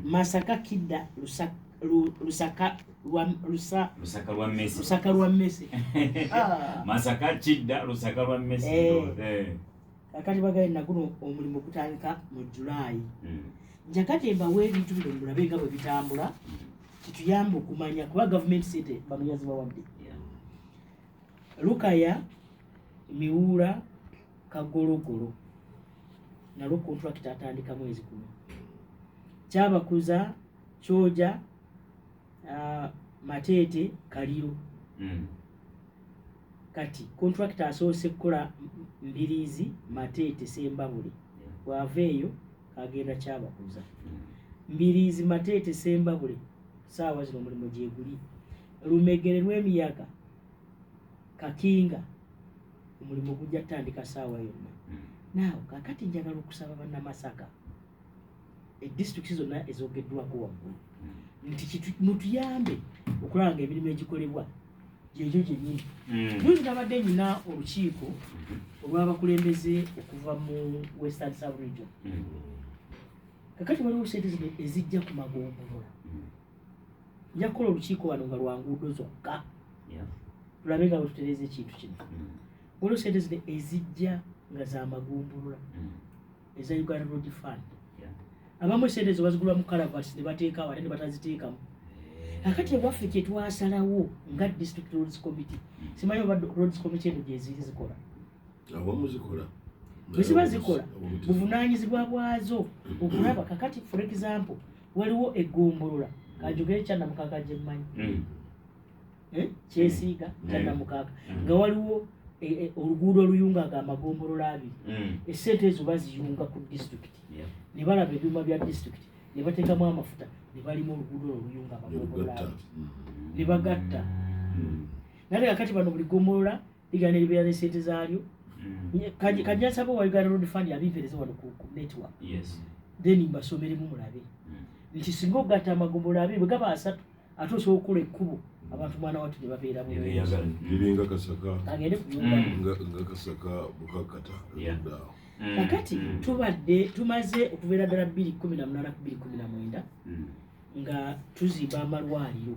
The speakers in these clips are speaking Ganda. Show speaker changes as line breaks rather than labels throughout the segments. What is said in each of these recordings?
Masaka kidda lusaka lwa Messi.
Masaka kidda lusaka lwa Messi.
Kakati bagaye naguno omulimu gutandika mu July. Njakati bawe ebintu bino mulabe nga bwe bitambula kituyamba okumanya kuba gavumenti sente bamunyazi bawadde. Lukaya Miwula Kagologolo nalo contract atandika mwezi guno. Kyabakuza Kyoja Matete Kaliro. Kati contract asoose kukola Mbirizi Matete Sembabule. Waveeyo agenda Kyabakuza. Mbirizi Matete Sembabule saawa zino mulimu gyeguli. Lumegere lw'emiyaga Kakinga omulimu gujja tandika saawa yonna. Naawe kakati njagala okusaba banna Masaka district zonna ezogeddwako waggulu nti mutuyambe okulanga emirimu egikolebwa gyegyo gyennyini. Luzi nabadde nyina olukiiko olw'abakulembeze okuva mu Western Sub-Region. Kakati waliwo sente zino ezijja ku magombolola. Nja kukola olukiiko wano nga lwa nguudo zokka tulabe nga bwe tutereeza ekintu kino. Waliwo sente zino ezijja nga za magombolola eza Uganda Road Fund. Abamu sente ezo bazigula mu Caravans ne bateeka awo ate ne bataziteekamu. Kakati ewaffe kye twasalawo nga District Roads Committee simanyi oba Roads Committee eno gye ziri zikola.
Awamu zikola.
Bwe ziba zikola buvunaanyizibwa bwazo okulaba. Kakati for example waliwo eggombolola kanjogere Kyannamukaka gye mmanyi. Kyesiiga Kyannamukaka nga waliwo oluguudo oluyunga ag'amagombolola abiri. Essente ezo baziyunga ku district ne balaba ebyuma bya district ne bateekamu amafuta ne balima oluguudo oluyunga amagombolola abiri ne bagatta. Naye kakati bano buli gombolola ligana libeera n'essente zaalyo. Kajja nsaba wa Uganda Road Fund abimpereze wano ku network. Then mbasomeremu mulabe nti singa ogatta amagombolola abiri bwe gaba asatu ate osobola okukola ekkubo abantu mwana wattu ne babeera
biringa Kasaka
agende kuyunga
nga Kasaka Bukakata.
Kakati tubadde tumaze okubeera ddala 2018-2019 nga tuzimba amalwaliro.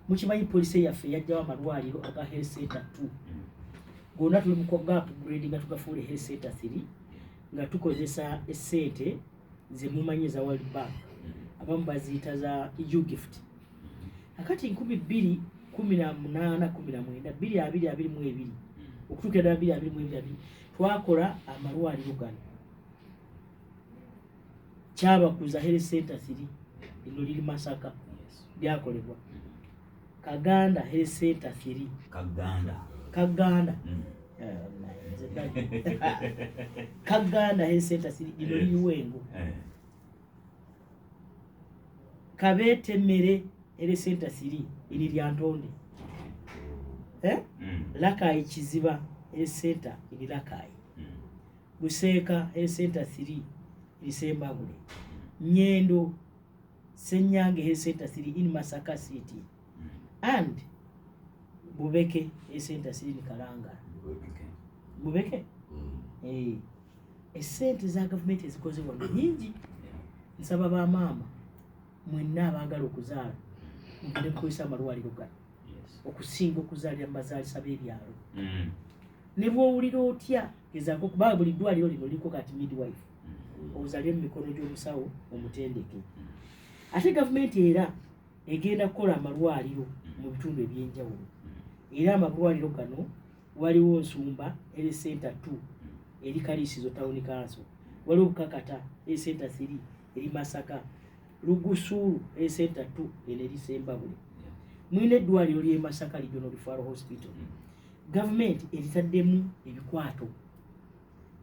Mukimanyi poliisi yaffe yajjawo amalwaliro aga Health Center 2 gonna tuli mu upgrade nga tugafuula Health Center 3 nga tukozesa essente ze mumanyi za World Bank abamu baziyita za EU gift. Kakati 2018-19 okutuuka ddala 2022 twakola amalwaliro gano. Kyabakuza Health Center 3 lino liri Masaka lyakolebwa. Kaganda Health Center 3 Kaganda Kaganda Health Center 3 lino liri Wengo. Kabete Mere Health Center 3 iri Lyantonde. Lakai Kiziba Health Center iri Lakai. Buseka Health Center 3 iri Sembabule. Nyendo Senyange Health Center 3 in Masaka City. And Bubeke Health Center 3 in Kalanga. Bubeke? Esente za gavumenti ezikozebwa nnyingi. Nsaba ba mama mwenna abaagala okuzaala mugende mukozesa amalwaliro gano okusinga okuzaalira mazaalisa b'ebyalo. Ne bw'owulira otya gezaako kuba buli ddwaliro lino liko kati midwife ozaalire mu mikono gy'omusawo omutendeke. Ate gavumenti era egenda kukola amalwaliro mu bitundu eby'enjawulo. Era amalwaliro gano waliwo Nsumba Health Center 2 eri Kaliisizo Town Council, waliwo Bukakata Health Center 3 eri Masaka, Lugusulu Health Center 2 eri Sembabule. Mwine eddwaliro ly'e Masaka Regional Referral Hospital. Gavumenti eritaddemu ebikwato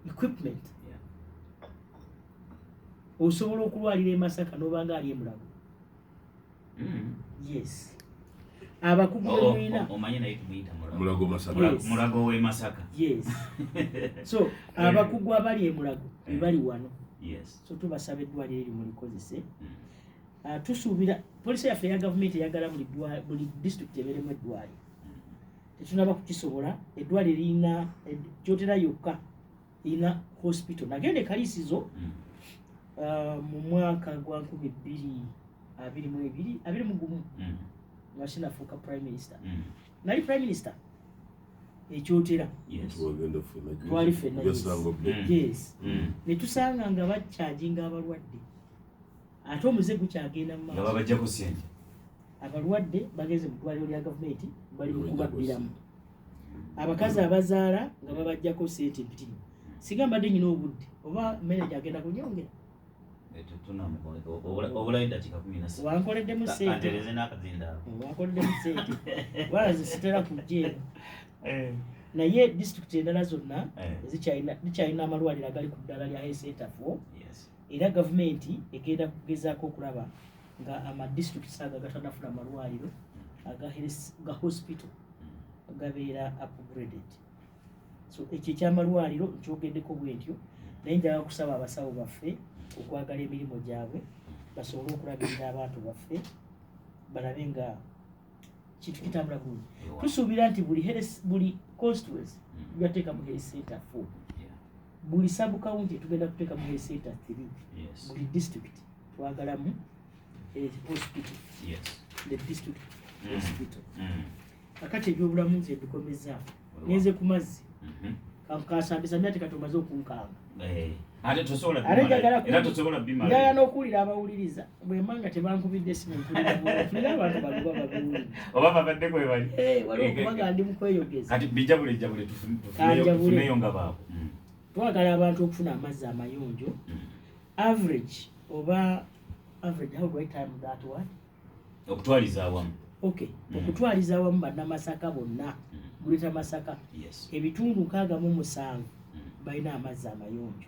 equipment. Osobola okulwalira e Masaka n'obanga ali e Mulago. Yes. Abakugu mwina
omanyi naye kumuyita
Mulago Masaka.
Mulago we Masaka.
Yes. So abakugu abali e Mulago bali wano.
Yes.
So tubasaba eddwaliro eri mulikozese. Tusuubira poliisi yaffe ya gavumenti eyagala buli district ebeeremu eddwaliro. Tetunaba kukisobola. Eddwaliro lirina kyotera yokka lirina hospital. Nagenda e Kaliisizo mu mwaka gwa 2022 nga sinafuuka prime minister nali prime minister ekyotera twali ffenna yes ne tusanga nga bakyajinga abalwadde ate omuze gukyagenda mu maaso
babajjako ssente
abalwadde bageze mu ddwaliro lya gavumenti bali mu kubabbiramu abakazi abazaala nga babajjako ssente mpitini singa mbadde nyina obudde oba manager agenda kunyongera wankoleddemu ssente walaze sitera kujjeera naye disitulikiti endala zonna zikyalina amalwaliro agali ku ddala lya S84 era gavumenti egenda kugezaako okulaba nga amadisitulikiti ago gatanafuna amalwaliro ga hospital gabeera upgraded. So ekyo ekyamalwaliro nkyogeddeko bwentyo naye njagala kusaba abasawo baffe okwagala emirimu gyabwe basobole okulabirira abantu baffe balabe nga kintu kitambula bulungi. Tusuubira nti buli constituency tugateeka mu health center 4 buli sub county tugenda kuteeka mu health center 3 buli district twagalamu hospital the district hospital. Kakati ebyobulamu nze bikomeza neze ku mazzi kankasambisa nate katomaze okunkanga
ate tosobola bimala
njagala n'okuwulira abawuliriza bwe manga tebankubidde simu mpulira abantu baluba babuwulira
oba babadde kwe bali
waliwo okubaga ndi mu kweyogeza
kati bijabule tufuneyo nga baabo
twagala abantu okufuna amazzi amayonjo average oba average how do I time that word
okutwaliza awamu
okutwaliza awamu bannamasaka bonna guleta Masaka ebitundu 67 balina amazzi amayonjo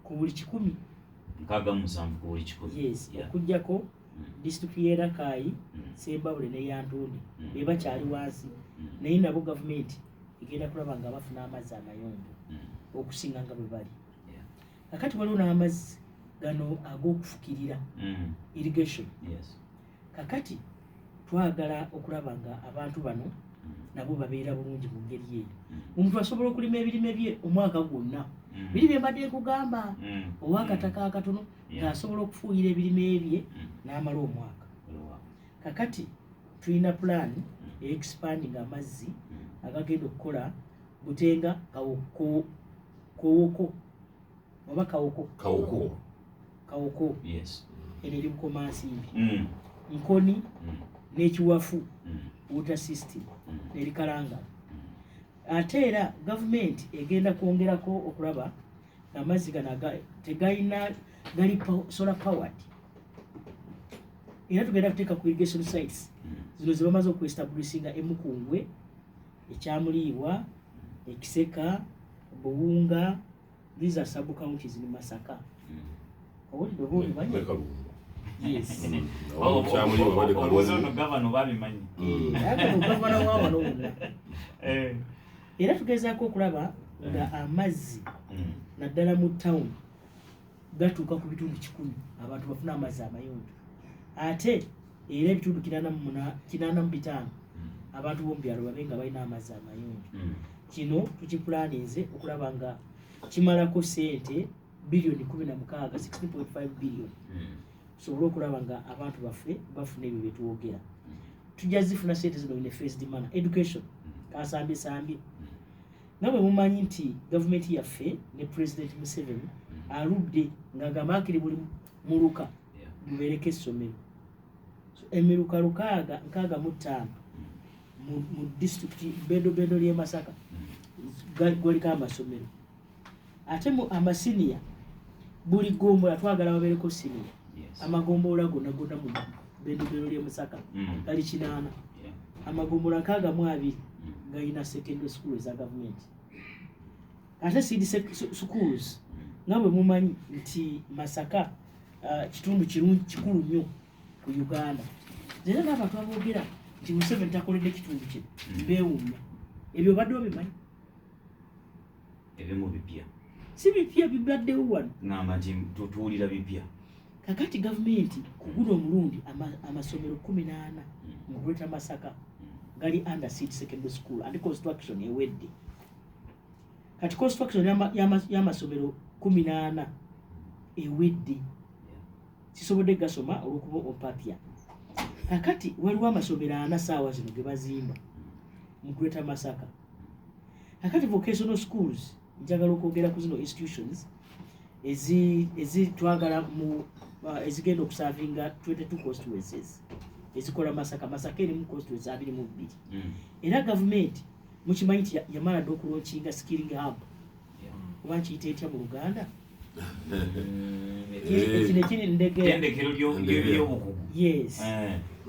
ku buli 100
67 ku buli 100
okujjako disitulikiti y'e Rakai Sembabule ne Yantonde be bakyali wansi naye nabo gavumenti egenda kulaba nga bafuna amazzi amayonjo okusinga nga bwe bali kakati waliwo n'amazzi gano ag'okufukirira irrigation kakati twagala okulaba nga abantu bano nabo babeera bulungi mu ngeri eyo omuntu asobola okulima ebirime bye omwaka gwonna biri bye mbadde nkugamba owakataka akatono ng'asobola okufuuyira ebirime bye n'amala omwaka kakati tulina plan expanding amazzi agagenda okukola Butenga Kawoko oba Kawoko eri Bukomansimbi Nkoni n'Ekiwafu water system n'erikalanga ate era gavumenti egenda kwongerako okulaba amazzi gano tegayina gali solar powered era tugenda kuteeka ku irrigation sites zino ze bamaze okuestablishinga Emukungwe Ekyamuliibwa Ekiseka Buwunga these are sub counties in Masaka yes era tugezaako okulaba nga amazzi naddala mu town gatuuka ku bitundu 100 abantu bafuna amazzi amayonjo ate era ebitundu 85 abantu b'omubyalo babe nga balina amazzi amayonjo kino tukipulaninze okulaba nga kimalako sente biliyoni 16 16.5 biliyoni sobola okulaba nga abantu baffe bafuna ebyo byetwogera tujja zifuna sente zino in a phased manner. Education kasambye nga bwe mumanyi nti gavumenti yaffe ne President Museveni aludde ng'agamba akiri buli muluka mubeereko essomero emiruka 65 mu disitulikiti Bendobendo ly'e Masaka galiko amasomero ate mu amasiniya buli gombola twagala babeereko siniya amagombola gonna mu Bendobendo ly'e Masaka gali 8 amagombola 62 galina secondary school za gavumenti ate seed schools nga bwe mumanyi nti Masaka kitundu kikulu nnyo ku Uganda era n'abantu aboogera nti Museveni takoledde kitundu kye beewuumya ebyo badde obimanyi
ebimu bipya
si bipya bibaddewo wano
ngamba nti tutuwulira bipya
kakati gavumenti ku guno omulundi amasomero 18 mu Greater Masaka gali under seed secondary school and construction ewedde kati construction y'amasomero 18 ewedde sisobodde gasoma olwokuba opapya. Kakati waliwo amasomero 4 saawa zino ge bazimba mu Greater Masaka. Kakati vocational schools njagala okwogera ku zino institutions ezitwagala mu ezigenda okusavinga 22 constituencies ezikola Masaka erimu constituency 22. Era gavumenti mukimanyi nti yamala dde okulonkinga skilling hub oba nkiyita etya mu Luganda ekine
endekero ly'obukugu.
Yes,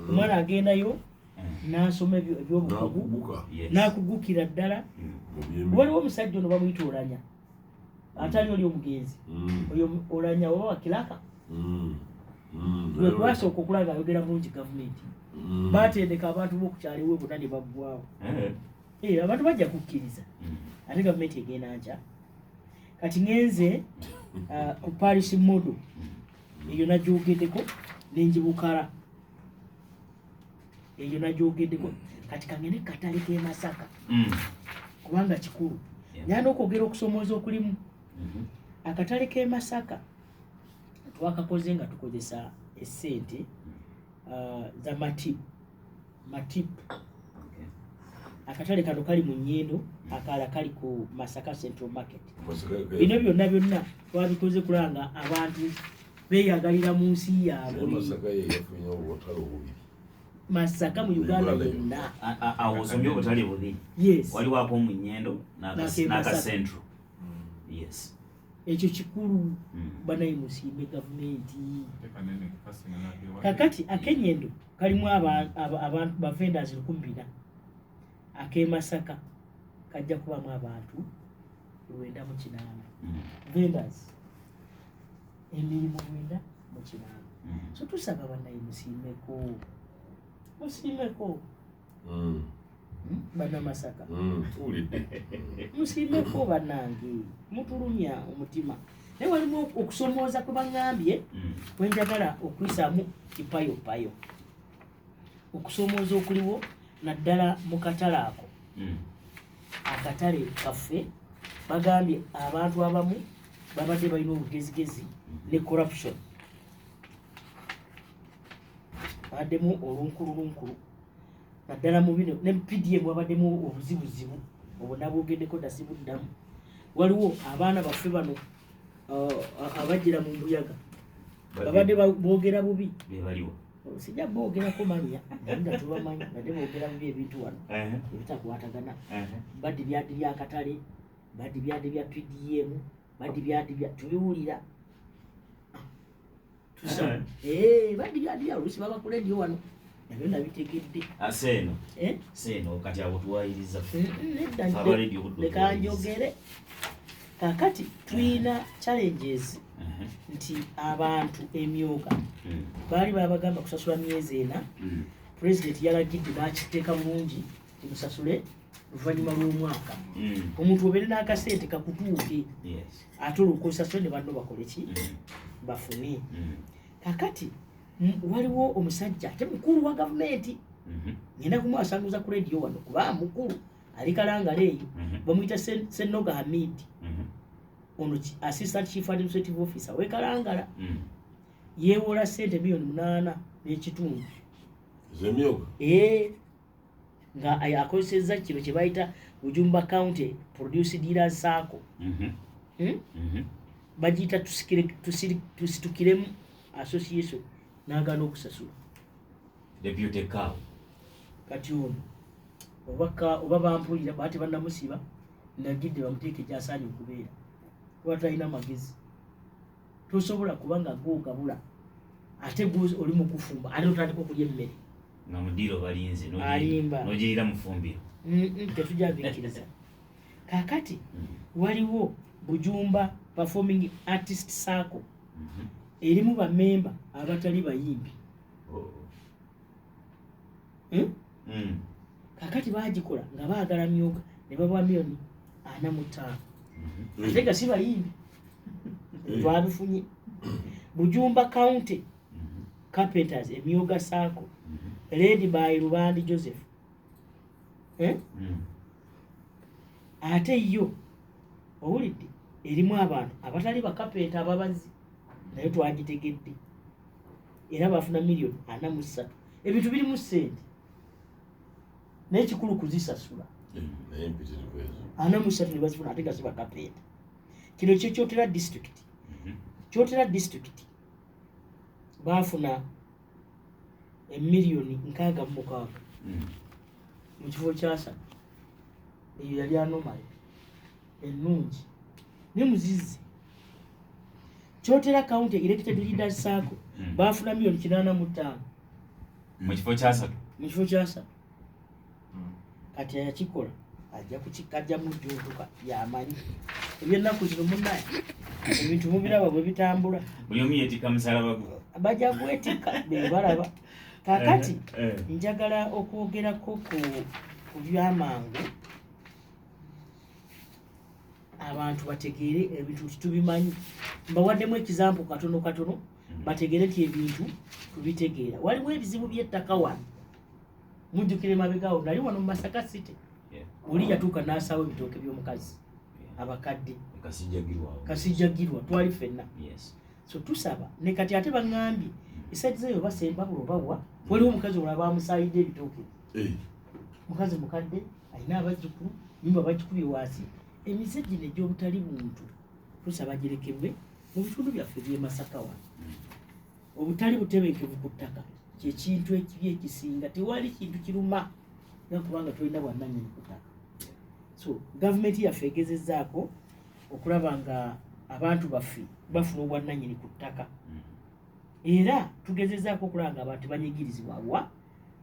omwana agendayo n'asoma ebyobukugu n'akugukira ddala. Waliwo omusajja ono bamuyita Olanya atali oli omugenzi oyo Olanya oba wakiraka gwe gwasooka okulaba ayogera bulungi gavumenti batendeka abantu b'okukyaliwo bonna ne baggwawo. Abantu bajja kukkiriza ate gavumenti egenda nkya. Kati ngenze ku parish model eyo nagyogeddeko n'enjibukala eyo nagyogeddeko. Kati kangene katale ke Masaka kubanga kikulu nyanda okwogera okusomooza okulimu. Akatale ke Masaka twakakoze nga tukozesa essente za matip. Akatale kano kali mu Nnyendo, akala kali ku Masaka Central Market. Bino byonna twabikoze kulanga abantu beyagalira mu nsi yaabwe. Masaka mu Uganda yonna
awo osomye obutale bubiri.
Yes,
waliwo ako mu Nnyendo n'aka Central. Yes,
ekyo kikulu banayimusiime gavumenti. Kakati ak'Ennyendo kalimu abantu ba vendors 4,000. Ake Masaka kajja kubamu abantu 98 vendors emirimu 98. So tusaba banayimusiimeko bana Masaka musiimeko bannange mutulumya omutima. Naye walimu okusomooza kwe baŋŋambye kwenjagala okuyisaamu kipayopayo. Okusomooza okuliwo naddala mu katale ako akatale kaffe bagambye abantu abamu babadde balina obugezigezi ne corruption baddemu olunkulu naddala mu bino ne PDM wabaddemu obuzibuzibu obwo nabwogeddeko dasibuddamu. Waliwo abaana baffe bano abajjira mu mbuyaga babadde boogera bubi
bebaliwo
sijja boogerako manya nga tubamanyi badde boogera bubi ebintu wano ebitakwatagana. Badde byadde byakatale badde byadde bya PDM badde byadde bya tubiwulira tusa badde byadde bya oluusi babakula ediyo wano nabyo nabitegedde seeno
kati abo tuwayiriza
leka njogere. Kakati tulina challenges nti abantu emyooga baali babagamba kusasula myezi 4. President yalagidde bakiteeka bulungi timusasule luvannyuma lw'omwaka. Omuntu obeere n'akasente kakutuuke ate olwokosasule ne banno bakole ki bafune. Kakati waliwo omusajja ate mukulu wa gavumenti ngenda kumwasanguza ku radio wano kuba mukulu ali kalangala eyo bamuyita Senoga Hamid ono assistant chief administrative officer we kalangala yeewola sente $8 n'ekitundu
zemyoga
nga akozesezza kino kye bayita Ujumba County Produce Dealers Circle bagiyita tusitukiremu association n'agaana okusasula
deputy cow.
Kati ono oba bampulira bati bannamusiba nagidde bamuteeke gyasaanye okubeera kuba talina magezi tosobola kubanga gwogabula ate oli mu kufumba ate otandika okulya emmere
nga mudiiro balinze nogirira mufumbiro
tetujabikkiriza. Kakati waliwo Bujumba Performing Artist Circle erimu bamemba abatali bayimbi. Kakati bagikola nga baagala myooga ne babawa $45,000 ate nga si bayimbi twabifunye. Bujumba County Carpenters emyooga Circle led by Rubandi Joseph ate yo owulidde erimu abantu abatali bakapenta ababazi naye twagitegedde era bafuna miliyoni 43 ebintu birimu ssente naye kikulu kuzisasula 43 ne bazifuna ate nga zibakapeeta kino kyo kyotera district kyotera district bafuna emiliyoni 66 mu kifo kyasatu eyo yali anomale ennungi ne muzizi kyotera county elected leaders circle bafuna miliyoni 85
mu kifo kyasatu kati yakikola ajja kukikajja mu jjuntuka yamanyi ebyennaku zino munnaye ebintu mubiraba bwe bitambula buli omu yeetika musalaba gwe
bajja kwetika bebalaba kakati njagala okwogerako ku byamangu abantu bategeere ebintu tubimanyi mbawaddemu ekizampu katono bategeere nti ebintu tubitegeera waliwo ebizibu by'ettaka wano mujjukire mabegawo nali wano mu Masaka city oli yatuuka n'asaawo ebitooke by'omukazi abakadde kasijjagirwa twali ffenna so tusaba ne kati ate baŋŋambye esaidi zeyo basemba bulobawa waliwo omukazi olaba bamusaayidde ebitooke mukazi mukadde alina abajjukulu nyumba bagikubye waasi emize gino egy'obutali buntu tusaba girekebwe mu bitundu byaffe by'e Masaka wano obutali butebenkevu ku ttaka kyekintu ekibi ekisinga tewali kintu kiruma kubanga tolina bwannannyini ku ttaka so gavumenti yaffe egezezzaako okulaba nga abantu baffe bafuna obwannannyini ku ttaka era tugezezzaako okulaba nga abantu banyigirizibwa wa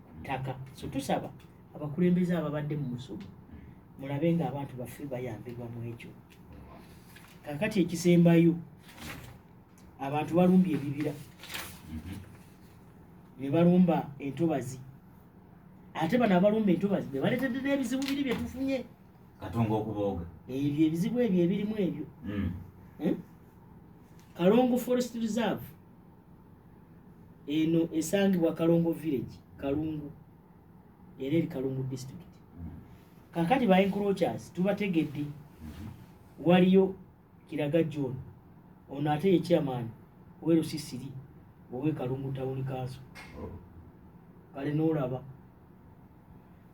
ku ttaka so tusaba abakulembeze ababadde mu musomo mulabe nga abantu baffe bayambibwa mu ekyo kakati ekisembayo abantu balumbye ebibira ne balumba entobazi ate bano abalumba entobazi be baleetedde n'ebizibu biri bye tufunye
katonga okubooga
ebyo ebizibu ebyo ebirimu ebyo Kalongo Forest Reserve eno esangibwa Kalongo Village Kalungu era eri Kalungu district kakati ba encroachers tubategedde waliyo Kiraga John ono ate ye chairman w'Erusisiri owe Kalungu Town Council kale n'olaba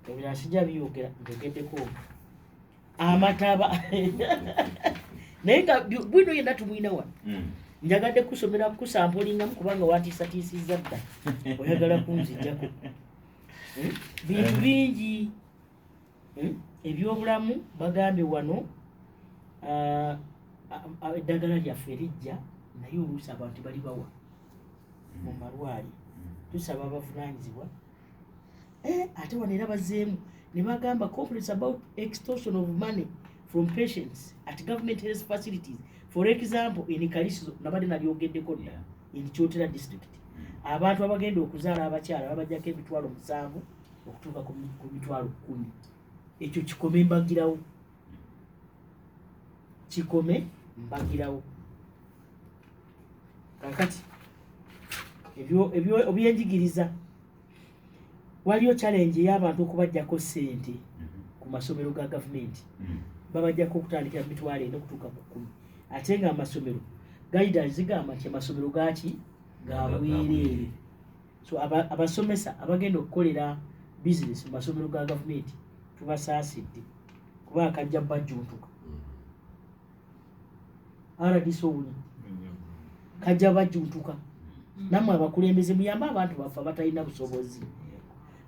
ebyasijja byogera ntegeddeko amataba naye nga bwino yenna tumwina wano njagadde kusomera kusampulingamu kubanga watiisatiisizza dda oyagala kunzijjako bintu bingi ebyobulamu bagambye wano eddagala lyaffe erijja naye oluusi abantu bali bawa mu malwali tusaba abavunaanyizibwa ate wano era bazzeemu ne bagamba complaints about extortion of money from patients at government health facilities for example in Kaliso nabadde nalyogeddeko dda in Kyotera district abantu abagenda okuzaala abakyala babajjako emitwalo 7 okutuuka ku mitwalo 10 ekyo kikome mbagirawo kakati ebyo ebyenjigiriza waliyo challenge y'abantu okubajjako ssente ku masomero ga gavumenti babajjako okutandikira mitwalo 4 okutuuka ku 10 ate nga amasomero guidance zigamba nti amasomero gaki gabwereere so abasomesa abagenda okukolera business mu masomero ga gavumenti tubasaasidde kuba akajja bajjuntuka aradisouli kajja bajjuntuka namwe abakulembeze muyamba abantu baffe abatalina busobozi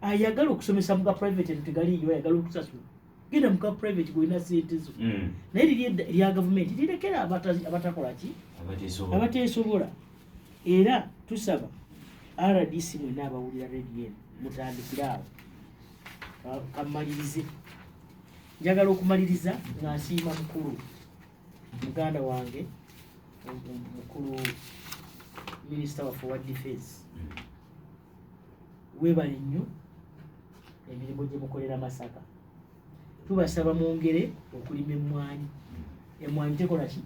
ayagala okusomesa muka private ntegaliyo ayagala okusasula genda muka private gwina sente zo naye lya gavumenti lirekera abatakola ki abateesobola era tusaba RDC mwena abawulira radio mutandikire awo kamalirize njagala okumaliriza nga nsiima mukulu muganda wange mukulu Minister of Forward Defense webale nnyo emirimu gye mukolera Masaka tubasaba mwongere okulima emmwanyi tekola ki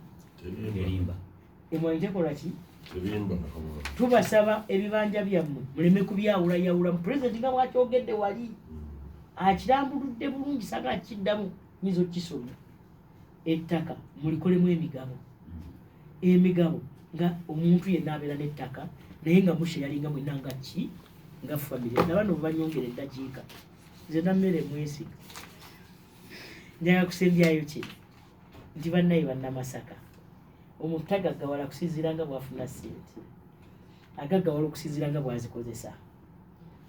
emmwanyi tekola ki tubasaba ebibanja byammwe muleme kubyawulayawula mu president nga bwakyogedde wali akirambuludde bulungi saga kiddamu nyizo kisomya ettaka mulikolemu emigabo nga omuntu yenna abeera n'ettaka naye nga musheyalinga mwenna nga ki nga famire nabano banyongera eddakiika nze nammere mwesiga njaga kusembyayo ki nti bannaye bannamasaka omuntu tagaggawala kusinziira nga bwafuna ssente agaggawala okusinziira nga bwazikozesa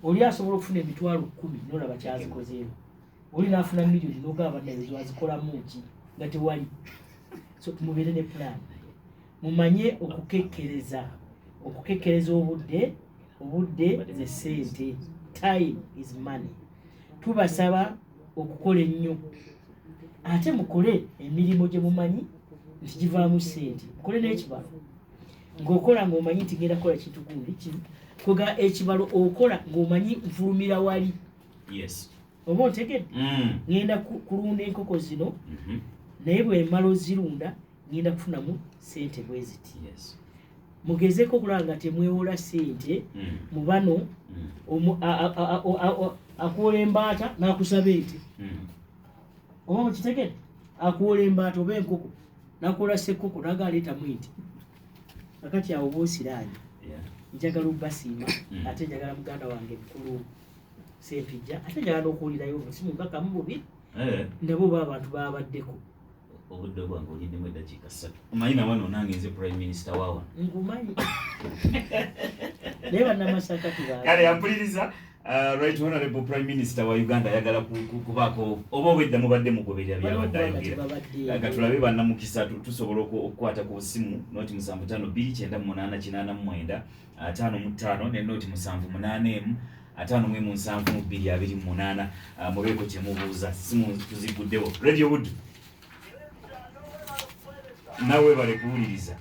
oli asobola okufuna emitwalo 10 nolaba kyazikozeemu oli naafuna miliyoni nogaba bannaye zwazikolamu ki nga tewali so tumubeere ne plan mumanye okukekkereza obudde ze ssente. Time is money. Tubasaba okukola ennyo ate mukole emirimu gye mumanyi nti givaamu ssente mukole n'ekibalo ng'okola ng'omanyi nti ngenda kukola kintu gundi kino koga ekibalo okola ng'omanyi nfulumira wali oba ontegedde ngenda kulunda enkoko zino naye bwe mmala ozirunda ngenda kufunamu ssente bwe ziti mugezeeko okulaba nga temwewola ssente mu bano akuwola embaata n'akusaba ente oba mukitegedde akuwola embaata oba enkoko n'akuwola ssekkoko naga aleetamu ente akati awo boosiraanye njagala obbasiima ate njagala muganda wange mukulu Sempijja ate njagala n'okuwulirayo obusimu nga kamu bubiri nabo oba abantu babaddeko
obudde bwange oliddemu eddakiika 3 omanyi nawano nange nze prime minister wawa
ngumanyi naye bannamasaka
kale yampuliriza right honorable prime minister wa Uganda ayagala kubaako oba obwedda mubadde mugoberera byabadde ayogera katulabe bannamukisa tusobola okukwata ku busimu noti 752989 55 ne noti 784 57228 mubeeko kyemubuuza simu tuziguddewo radio wood nawe bale kuwuliriza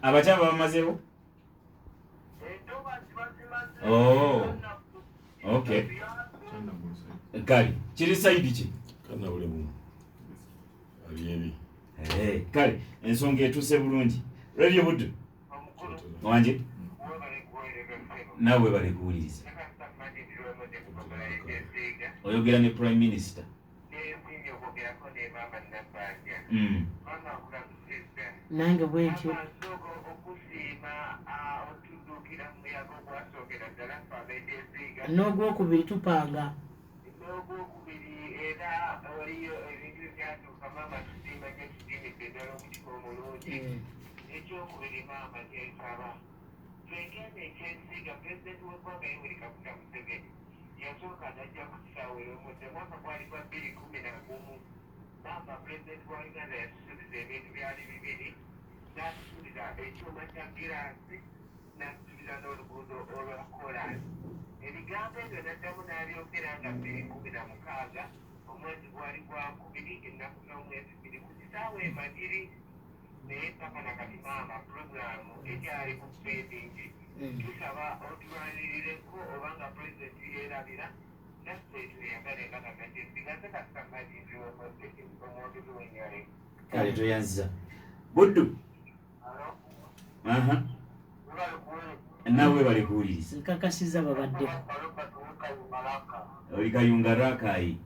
abakyaba bamazeewo okay kale kiri saidi ki kale ensonga etuuse bulungi radio budde wanje nawe bale kuwuliriza oyogera ne prime minister
nange bwentyo n'ogwokubiri tupanga
ebigambo ebyo naddamu n'abyogera nga 2016 omwezi gwali gwa 2 ennaku z'omwezi 2 ku kisaawe Magiri naye paka nakati maama puroguramu ekyali ku spendingi tusaba otulwanirireko obanga pulezidenti yeerabira naffe tuyagale nga kakajesigaze kasitamajizi omwogezi w'ennyale
kale toyanziza buddu nawe bali kuwuliriza
nkakasiza babadde
oli kayunga rakayi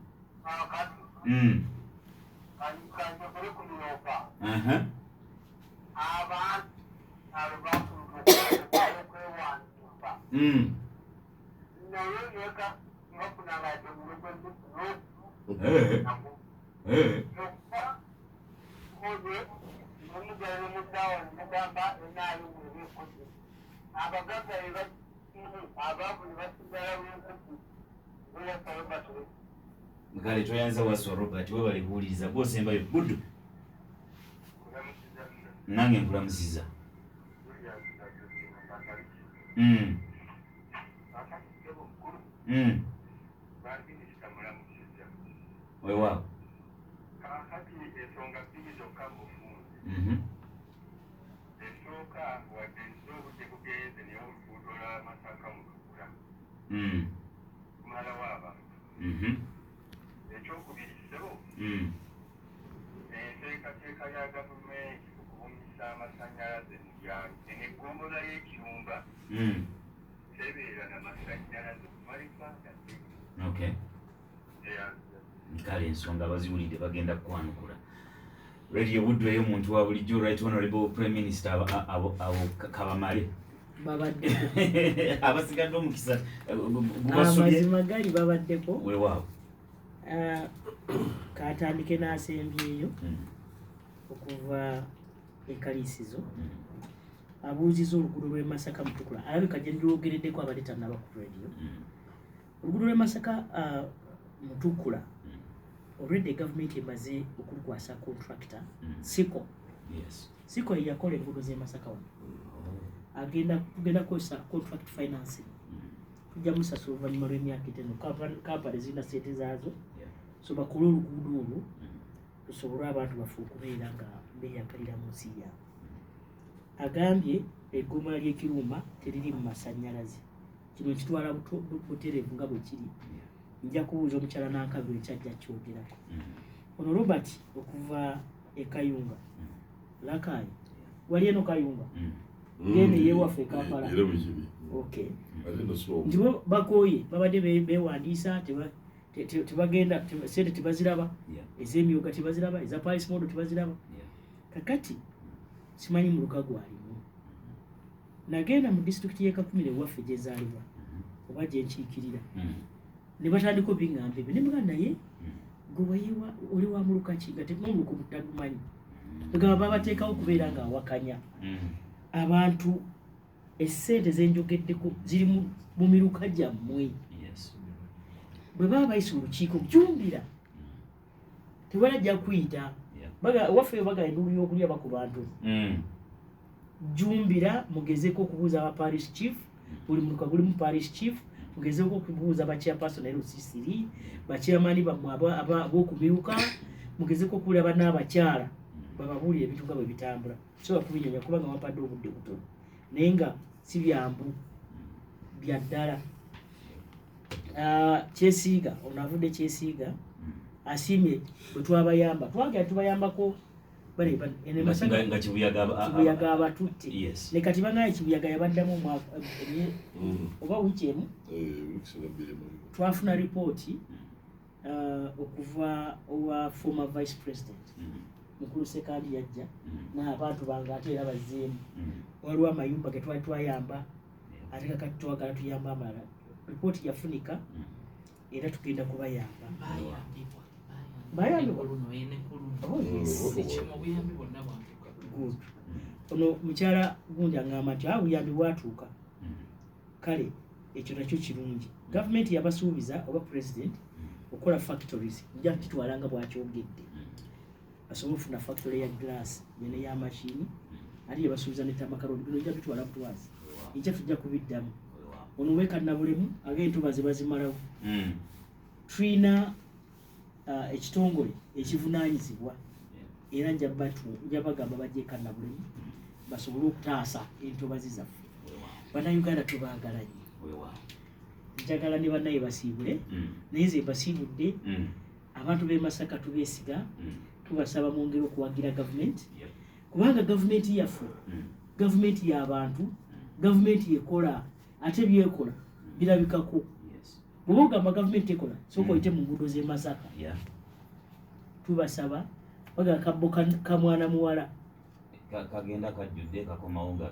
kale toyanza waswa Robert we bali kuwuliriza bwosembayo buddu nange nkulamusiza weewaawo
kakati ensonga bbiri zokka mufunze esooka wadde obudde bugenze naye oluguudo lwa Masaka mulukula kumalawo abantu ekyokubiri ssebo enteekateeka ya gavumenti okubunyisa z'amasanyalaze mu byange n'eggombolola y'ekirumba tebeera n'amasanyalaze kumala ebbanga ddene.
Okay. Kale ensonga abaziwulidde bagenda kukwanukula. Radio Buddu eyo omuntu wa bulijjo, Right Honorable Prime Minister abo kabamale.
Babaddeko.
Abasigadde omukisa
amazima gali babaddeko.
Weewaawo.
Katandike n'asembyeyo okuva ekaliisizo abuuziza oluguudo lw'e Masaka Mutukula. Alabika gye ndyogereddeko abadde tannaba ku radio. Oluguudo lw'e Masaka Mutukula already gavumenti emaze okulukwasa contractor Siko.
Yes.
Siko yakola enguudo z'e Masaka wano. Tugenda kukozesa contract financing. Tujja musasula oluvannyuma lw'emyaka 5 kampani zirina sente zaazo. So bakole oluguudo olwo tusobole abantu bafe okubeera nga beeyagalira mu nsi yaabwe. Agambye eggoma ly'ekirumba teriri mu masannyalaze. Kino kitwala butereevu nga bwe kiri. Nja kubuuza omukyala n'akabiri ekyajja kyogerako. Ono Robert okuva e Kayunga. Lakayi. Wali eno Kayunga? Ngene yewaffe e Kampala. Okay. Ndibo bakooye babadde beewandiisa tebagenda sente tebaziraba. Ez'emyuga tebaziraba, eza Paris Modo tebaziraba. Kakati simanyi mu Lukago alimu. Nagenda mu district y'e Kakumire waffe gye zaalibwa. Oba gye nkiikirira. Ne batandika biŋŋamba ebyo ne muganda naye gwe oli wa muluka ki nga temumuluka mutagumanyi. Nga babateekawo okubeera nga awakanya. Abantu essente zenjogeddeko ziri mu miruka gyammwe. Bwe baba bayise olukiiko jumbira tebalajja kuyita waffe baga endulu y'okulya baku bantu. Jumbira mugezeko okubuuza aba parish chief, buli muluka guli mu parish chief, mugezeko okubuuza ba chairperson LCC, ba chairman b'okumiruka, mugezeko okulya banna abakyala bababuulira ebintu nga bwe bitambula. So bakubinyonya kubanga wampadde obudde butono naye nga si byambu bya ddala. Kyesiiga ono avudde Kyesiiga asiimye bwe twabayamba twagala tubayambako
nga
kibuyaga abatutte ne kati banaye kibuyaga yabaddamu oba wiiki emu twafuna ripooti okuva owa former vice president mukulu Sekandi yajja n'abantu bange ate era bazzeemu. Waliwo amayumba ge twali twayamba ate kakati twagala tuyamba amalala. Ripooti yafunika era tugenda kubayamba. Bayambibwa ono mukyala gundi aŋŋamba nti obuyambi bwatuuka. Kale ekyo nakyo kirungi. Gavumenti yabasuubiza oba president okukola factories nja kitwala nga bwakyogedde basobola okufuna factory ya glass yene y'amashini ate yabasuubiza ne tamakaroni bino nja bitwala butwazi nja tujja kubiddamu. Ono weka nabulemu ag'entuba ze bazimalawo. Tulina ekitongole ekivunaanyizibwa era nja bagamba bajjeeka nabulemu basobole okutaasa entobazi zaffe. Bannayuganda tubaagala nnyo. Njagala ne bannaye basiibule naye nze basiibudde abantu b'e Masaka tubeesiga tubasaba mwongere okuwagira gavumenti kubanga gavumenti yaffe gavumenti y'abantu gavumenti ekola ate byekola birabikako. Bw'oba ogamba gavumenti ekola sooka oyite mu nguudo z'e Masaka. Tubasaba baga kabbo ka mwana muwala
kagenda kajjudde kakomawo nga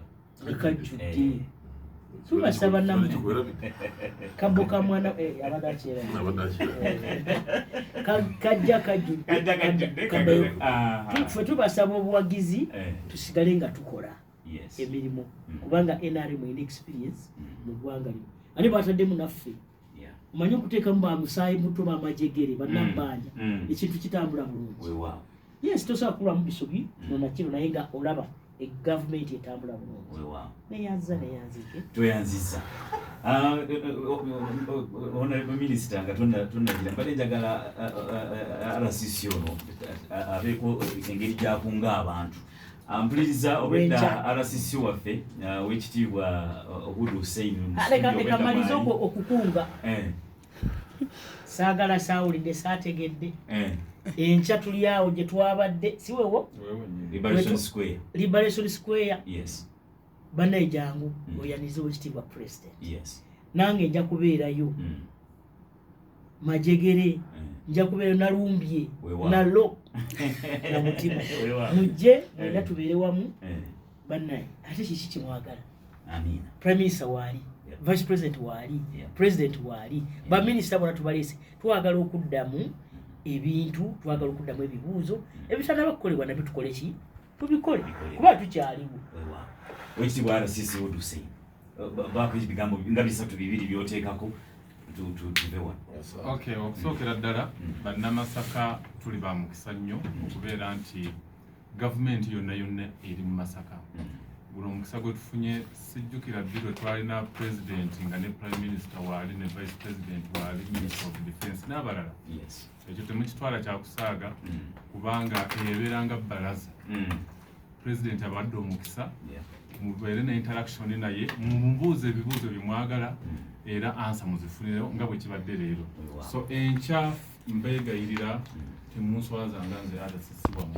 kajjudde. Tubasaba namwe kabbo ka mwana abadakyera kajja kajjudde ffe tubasaba obuwagizi tusigale nga tukola emirimu kubanga NRM ine experience mu ggwanga lino ate bataddemu naffe omanyi okuteekamu bamusaayi muto bamajegere bannambanja ekintu kitambula bulungi. Yes tosobola kulwamu bisobi nonakino naye nga olaba egavumenti etambula bulungi neyanzike
tweyanziza. Honorable Minister nga tonnagira mbadde njagala RCC ono abeeko engeri gyakunga abantu. Mpuliriza obwedda RCC waffe w'ekitiibwa Ohudu Hussein
leka maliza okukunga saagala saawulidde saategedde Encha tuli awo gye twabadde siwewo Liberation Square.
Yes.
Bannaye jangu oyanize ekitiibwa president.
Yes.
Nange nja kubeerayo. Majegere nja kubeera nalumbye nalo na mutima mujje mwenda tubeere wamu bannaye ate kiki kimwagala.
Amina.
Prime Minister waali, Vice President waali, President waali, ba minister bona tubalese twagala okuddamu ebintu, twagala okuddamu ebibuuzo ebitandaba kukolebwa nabyo tukole ki tubikole kuba tukyaliwo.
Wekitibwa RCC Oduse baako ebigambo nga bisatu bibiri byoteekako tubewa.
Okay, okusookera ddala bannamasaka tuli ba mukisa nnyo okubeera nti gavumenti yonna eri mu Masaka. Guno omukisa gwe tufunye sijjukira ddi lwe twalina president nga ne prime minister waali ne vice president waali minister of defense n'abalala. Ekyo temukitwala kyakusaaga kubanga ebeeranga bbalaza. President abadde omukisa mubeere ne interaction naye mumubuuze ebibuuzo bye era ansa muzifunire nga bwe kibadde leero. So enkya mbeegayirira temunswazanga nze ate sisiwamu.